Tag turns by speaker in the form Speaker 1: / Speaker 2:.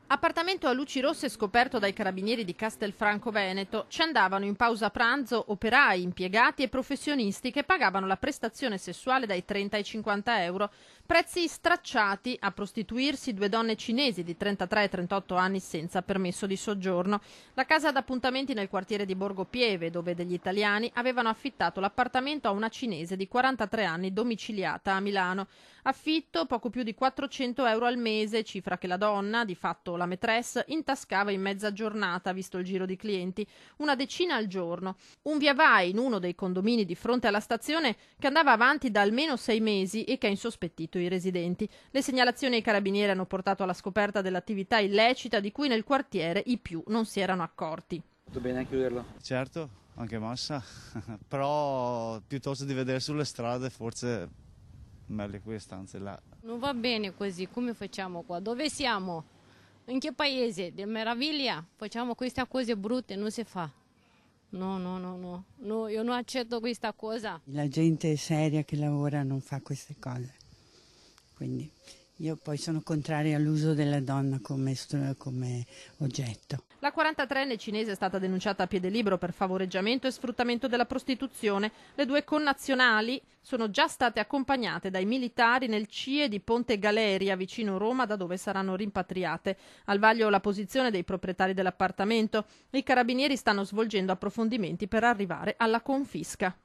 Speaker 1: Appartamento a luci rosse scoperto dai carabinieri di Castelfranco Veneto. Ci andavano in pausa pranzo operai, impiegati e professionisti che pagavano la prestazione sessuale dai 30 ai 50 euro. Prezzi stracciati. A prostituirsi due donne cinesi di 33 e 38 anni senza permesso di soggiorno. La casa d'appuntamenti nel quartiere di Borgo Pieve, dove degli italiani avevano affittato l'appartamento a una cinese di 43 anni domiciliata a Milano. Affitto poco più di 400 euro al mese, cifra che la donna, di fatto la maîtresse, intascava in mezza giornata, visto il giro di clienti, una decina al giorno. Un via vai in uno dei condomini di fronte alla stazione che andava avanti da almeno 6 mesi e che ha insospettito i residenti. Le segnalazioni ai carabinieri hanno portato alla scoperta dell'attività illecita di cui nel quartiere i più non si erano accorti.
Speaker 2: Tutto bene a chiuderlo?
Speaker 3: Certo, anche massa, però piuttosto di vedere sulle strade forse meglio quelle stanze là.
Speaker 4: Non va bene così, come facciamo qua? Dove siamo? In che paese? Di meraviglia? Facciamo queste cose brutte, non si fa. No, io non accetto questa cosa.
Speaker 5: La gente seria che lavora non fa queste cose, quindi io poi sono contraria all'uso della donna come oggetto.
Speaker 1: La 43enne cinese è stata denunciata a piede libero per favoreggiamento e sfruttamento della prostituzione. Le due connazionali sono già state accompagnate dai militari nel CIE di Ponte Galeria, vicino Roma, da dove saranno rimpatriate. Al vaglio la posizione dei proprietari dell'appartamento. I carabinieri stanno svolgendo approfondimenti per arrivare alla confisca.